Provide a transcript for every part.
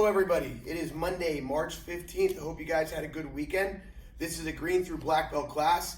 everybody. It is Monday, March 15th. I hope you guys had a good weekend. This is a green through black belt class.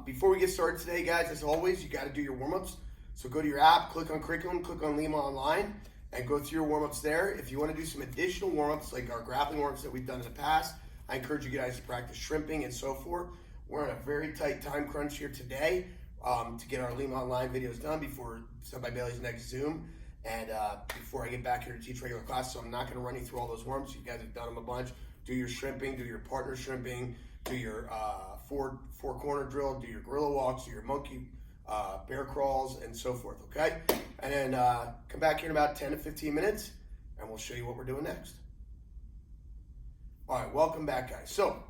Before we get started today, guys, as always, you got to do your warm-ups. So go to your app, click on curriculum, click on Lima Online, and go through your warm-ups there. If you want to do some additional warm-ups, like our grappling warm-ups that we've done in the past, I encourage you guys to practice shrimping and so forth. We're on a very tight time crunch here today to get our Lima Online videos done before Sent by Bailey's next Zoom. And before I get back here to teach regular class, so I'm not going to run you through all those warm-ups. You guys have done them a bunch. Do your shrimping, do your partner shrimping, do your four corner drill, do your gorilla walks, do your monkey bear crawls, and so forth, okay? And then come back here in about 10 to 15 minutes, and we'll show you what we're doing next. All right, welcome back, guys. So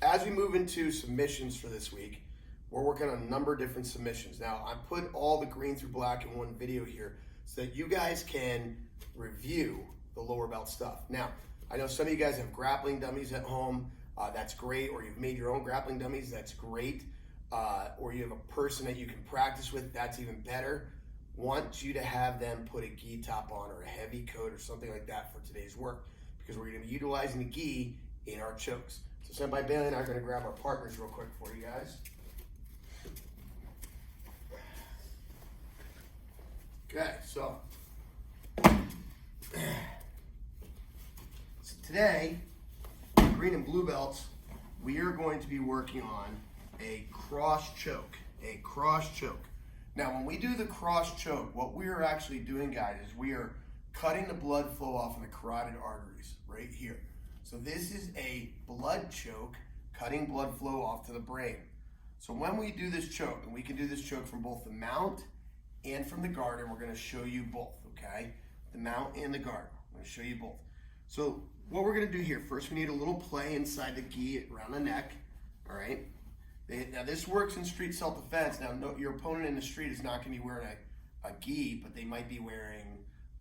as we move into submissions for this week, we're working on a number of different submissions. Now, I put all the green through black in one video here so that you guys can review the lower belt stuff. Now, I know some of you guys have grappling dummies at home. That's great. Or you've made your own grappling dummies. That's great. Or you have a person that you can practice with. That's even better. Want you to have them put a gi top on or a heavy coat or something like that for today's work, because we're going to be utilizing the gi in our chokes. So Sent by Bailey and I are going to grab our partners real quick for you guys. Okay, so today, green and blue belts, we are going to be working on a cross choke, Now, when we do the cross choke, what we are actually doing, guys, is we are cutting the blood flow off in the carotid arteries right here. So this is a blood choke, cutting blood flow off to the brain. So when we do this choke, and we can do this choke from both the mount and from the guard, and we're going to show you both, okay? The mount and the guard. I'm going to show you both. So what we're going to do here, first we need a little play inside the gi around the neck, all right? Now this works in street self-defense. Now your opponent in the street is not going to be wearing a gi, but they might be wearing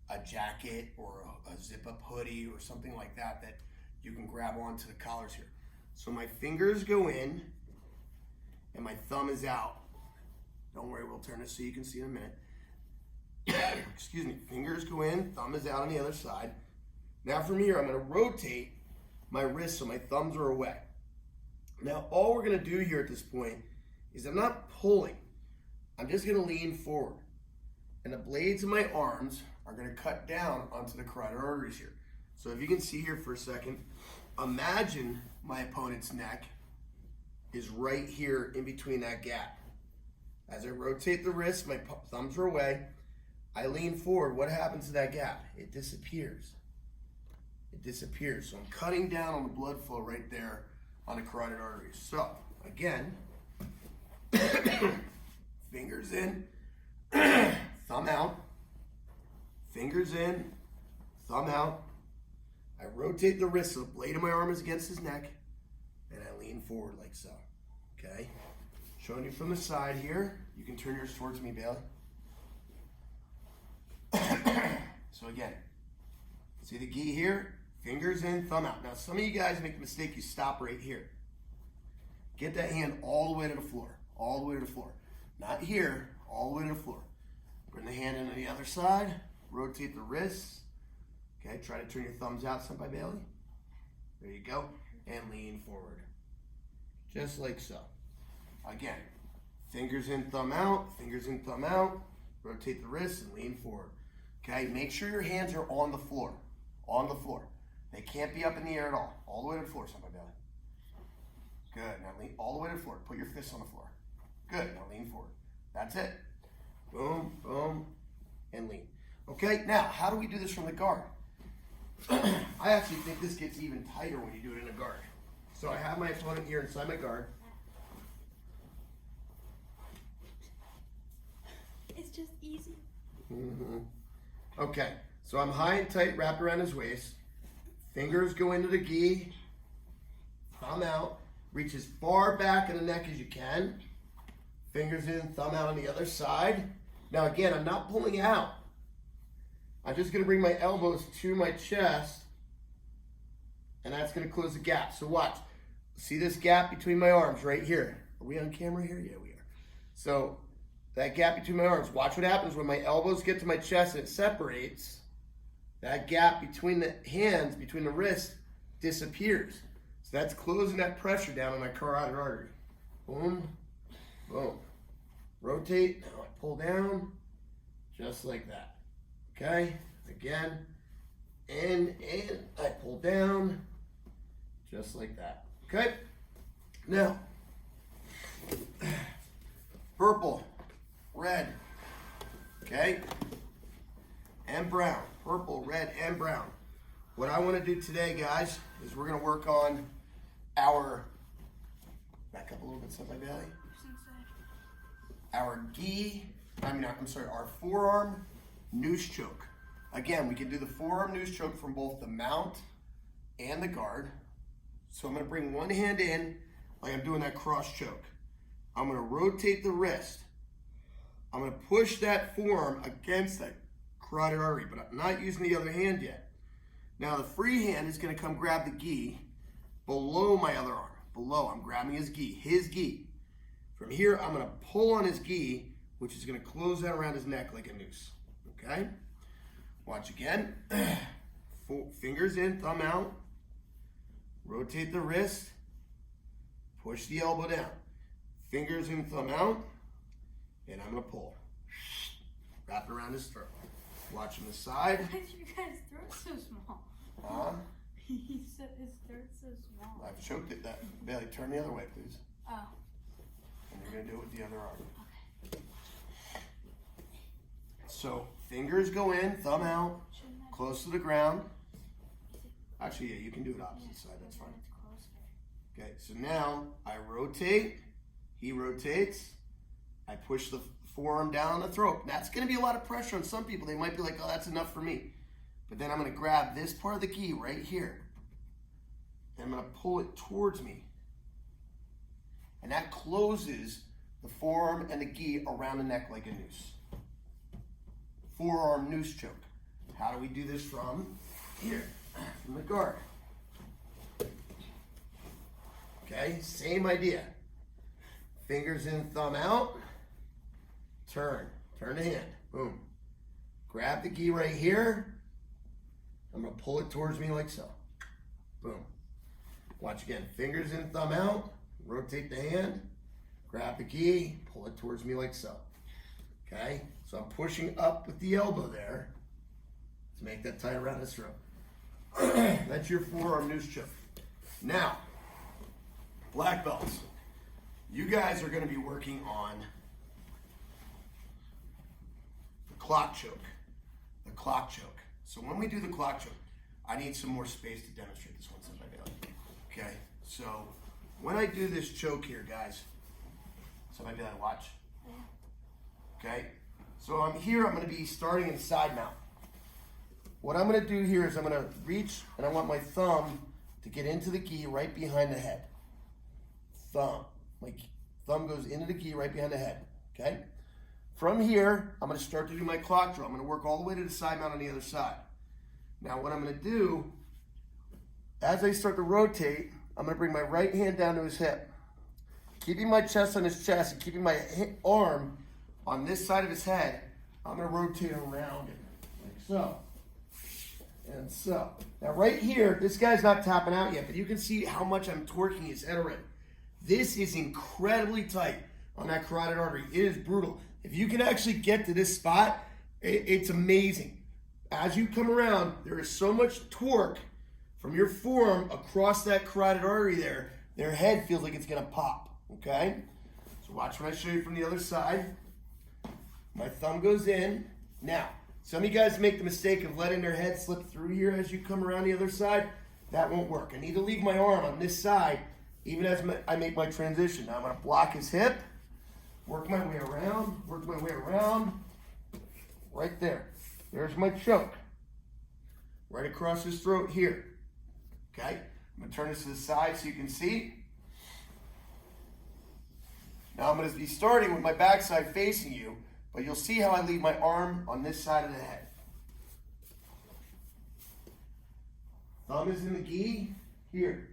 a jacket or a zip-up hoodie or something like that that you can grab onto the collars here. So my fingers go in and my thumb is out. Don't worry, we'll turn this so you can see in a minute. Excuse me, fingers go in, thumb is out on the other side. Now from here, I'm gonna rotate my wrist so my thumbs are away. Now, all we're gonna do here at this point is I'm not pulling. I'm just gonna lean forward. And the blades of my arms are gonna cut down onto the carotid arteries here. So if you can see here for a second, imagine my opponent's neck is right here in between that gap. As I rotate the wrist, my thumbs are away. I lean forward. What happens to that gap? It disappears. It disappears. So I'm cutting down on the blood flow right there on the carotid arteries. So again, fingers in, thumb out, fingers in, thumb out. I rotate the wrist so the blade of my arm is against his neck, and I lean forward like so, okay? Showing you from the side here. You can turn yours towards me, Bailey. So again, see the gi here? Fingers in, thumb out. Now some of you guys make the mistake, you stop right here. Get that hand all the way to the floor. All the way to the floor. Not here, all the way to the floor. Bring the hand into the other side. Rotate the wrists. Okay, try to turn your thumbs out, Sent by Bailey. There you go. And lean forward. Just like so. Again, fingers in, thumb out, fingers in, thumb out. Rotate the wrists and lean forward. Okay, make sure your hands are on the floor. On the floor. They can't be up in the air at all. All the way to the floor, Sent by Bailey. Good, now lean all the way to the floor. Put your fists on the floor. Good, now lean forward. That's it. Boom, boom, and lean. Okay, now, how do we do this from the guard? I actually think this gets even tighter when you do it in a guard. So I have my opponent here inside my guard. It's just easy. Okay, so I'm high and tight, wrapped around his waist. Fingers go into the gi. Thumb out. Reach as far back in the neck as you can. Fingers in, thumb out on the other side. Now again, I'm not pulling out. I'm just going to bring my elbows to my chest, and that's going to close the gap. So watch. See this gap between my arms right here? Are we on camera here? Yeah, we are. So that gap between my arms. Watch what happens when my elbows get to my chest and it separates. that gap between the hands, between the wrists, disappears. So that's closing that pressure down on that carotid artery. Boom, boom. Rotate, now I pull down, just like that. Okay, again, and I pull down, just like that. Okay, now, purple, red, okay, and brown. Purple, red, and brown. What I want to do today, guys, is we're going to work on our, back up a little bit, side by belly. Our our forearm noose choke. Again, we can do the forearm noose choke from both the mount and the guard. So I'm going to bring one hand in like I'm doing that cross choke. I'm going to rotate the wrist. I'm going to push that forearm against that carotid artery, but I'm not using the other hand yet. Now the free hand is going to come grab the gi below my other arm. Below, I'm grabbing his gi. From here, I'm going to pull on his gi, which is going to close that around his neck like a noose. Okay? Watch again. Fingers in, thumb out. Rotate the wrist. Push the elbow down. Fingers in, thumb out. And I'm going to pull. Wrap it around his throat. Watch him the side. Why is your guy's throat so small? Huh? He said his throat's so small. I've choked it. Bailey, turn the other way, please. Oh. And you're going to do it with the other arm. Okay. So, fingers go in, thumb out, close to the ground. Actually, yeah, you can do it opposite side, that's fine. Okay, so now I rotate, he rotates, I push the forearm down on the throat. That's going to be a lot of pressure on some people. They might be like, oh, that's enough for me. But then I'm going to grab this part of the gi right here. And I'm going to pull it towards me. And that closes the forearm and the gi around the neck like a noose. Forearm noose choke. How do we do this from here? From the guard. Okay, same idea. Fingers in, thumb out. Turn the hand. Boom. Grab the gi right here. I'm going to pull it towards me like so. Boom. Watch again. Fingers in, thumb out. Rotate the hand. Grab the gi. Pull it towards me like so. Okay? So I'm pushing up with the elbow there to make that tight around his throat. That's your forearm noose choke. Now, black belts. You guys are going to be working on the clock choke. The clock choke. So when we do the clock choke, I need some more space to demonstrate this one since I failed. Okay, so when I do this choke here, guys, so maybe I watch. Okay, so I'm here, I'm going to be starting in side mount. What I'm going to do here is I'm going to reach, and I want my thumb to get into the gi right behind the head. Thumb. My thumb goes into the gi right behind the head. Okay? From here, I'm going to start to do my clock drill. I'm going to work all the way to the side mount on the other side. Now what I'm going to do, as I start to rotate, I'm going to bring my right hand down to his hip. Keeping my chest on his chest and keeping my arm on this side of his head, I'm going to rotate around it, like so. And so. Now right here, this guy's not tapping out yet, but you can see how much I'm torquing his head already. This is incredibly tight on that carotid artery. It is brutal. If you can actually get to this spot, it's amazing. As you come around, there is so much torque from your forearm across that carotid artery there, their head feels like it's going to pop, okay? So watch when I show you from the other side. My thumb goes in. Now, some of you guys make the mistake of letting their head slip through here as you come around the other side. That won't work. I need to leave my arm on this side even as I make my transition. Now I'm going to block his hip, work my way around, right there. There's my choke. Right across his throat here. Okay? I'm going to turn this to the side so you can see. Now I'm going to be starting with my backside facing you, but you'll see how I leave my arm on this side of the head. Thumb is in the gi here.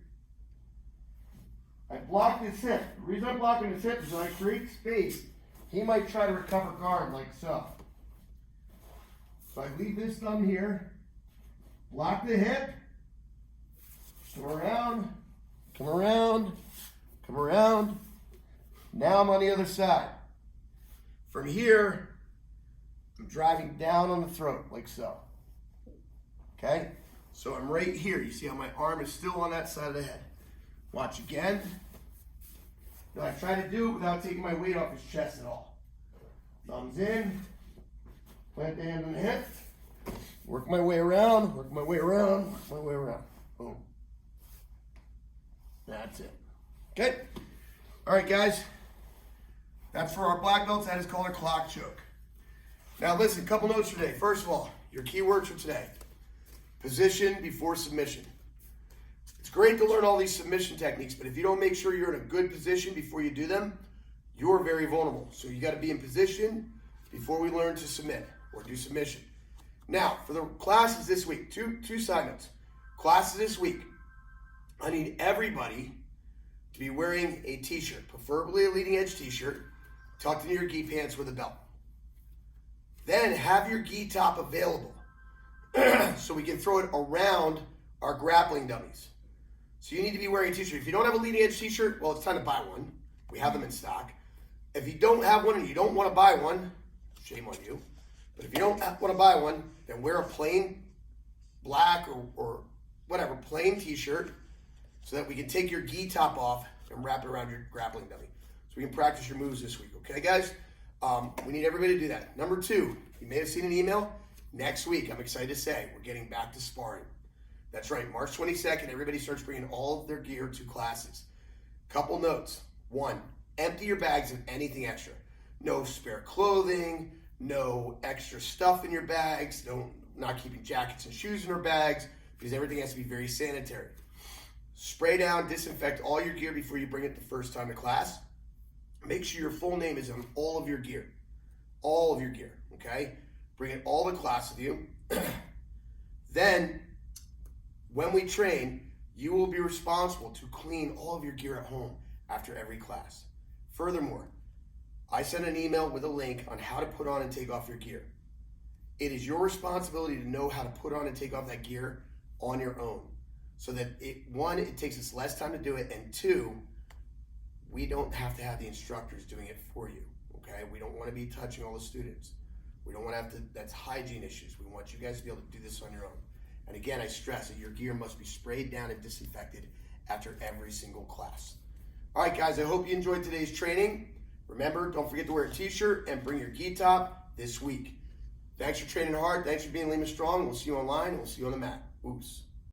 I block his hip. The reason I'm blocking his hip is when I create space, he might try to recover guard like so. So I leave this thumb here. Block the hip. Come around. Come around. Come around. Now I'm on the other side. From here, I'm driving down on the throat, like so. Okay? So I'm right here. You see how my arm is still on that side of the head. Watch again. Now I try to do it without taking my weight off his chest at all. Thumbs in. Plant the hand on the hip. Work my way around. Work my way around. Work my way around. Boom. That's it. Okay? All right, guys. That's for our black belts. That is called a clock choke. Now listen, a couple notes for today. First of all, your keywords for today. Position before submission. It's great to learn all these submission techniques, but if you don't make sure you're in a good position before you do them, you're very vulnerable. So you got to be in position before we learn to submit or do submission. Now, for the classes this week, two side notes. Classes this week, I need everybody to be wearing a t-shirt, preferably a leading edge t-shirt, tucked into your gi pants with a belt. Then have your gi top available so we can throw it around our grappling dummies. So you need to be wearing a t-shirt. If you don't have a leading edge t-shirt, well, it's time to buy one. We have them in stock. If you don't have one and you don't want to buy one, shame on you. But if you don't want to buy one, then wear a plain black or whatever, plain t-shirt so that we can take your gi top off and wrap it around your grappling dummy. So we can practice your moves this week, okay, guys? We need everybody to do that. Number two, you may have seen an email. Next week, I'm excited to say, we're getting back to sparring. That's right, March 22nd, everybody starts bringing all of their gear to classes. Couple notes. One, empty your bags of anything extra. No spare clothing, no extra stuff in your bags, not keeping jackets and shoes in our bags, because everything has to be very sanitary. Spray down, disinfect all your gear before you bring it the first time to class. Make sure your full name is on all of your gear. All of your gear, okay? Bring it all to class with you. Then, when we train, you will be responsible to clean all of your gear at home after every class. Furthermore, I sent an email with a link on how to put on and take off your gear. It is your responsibility to know how to put on and take off that gear on your own. So that one, it takes us less time to do it, and two, we don't have to have the instructors doing it for you, okay? We don't want to be touching all the students. We don't want to have to, that's hygiene issues. We want you guys to be able to do this on your own. And again, I stress that your gear must be sprayed down and disinfected after every single class. All right, guys, I hope you enjoyed today's training. Remember, don't forget to wear a t-shirt and bring your gi top this week. Thanks for training hard. Thanks for being Lima Strong. We'll see you online, and we'll see you on the mat. Oops.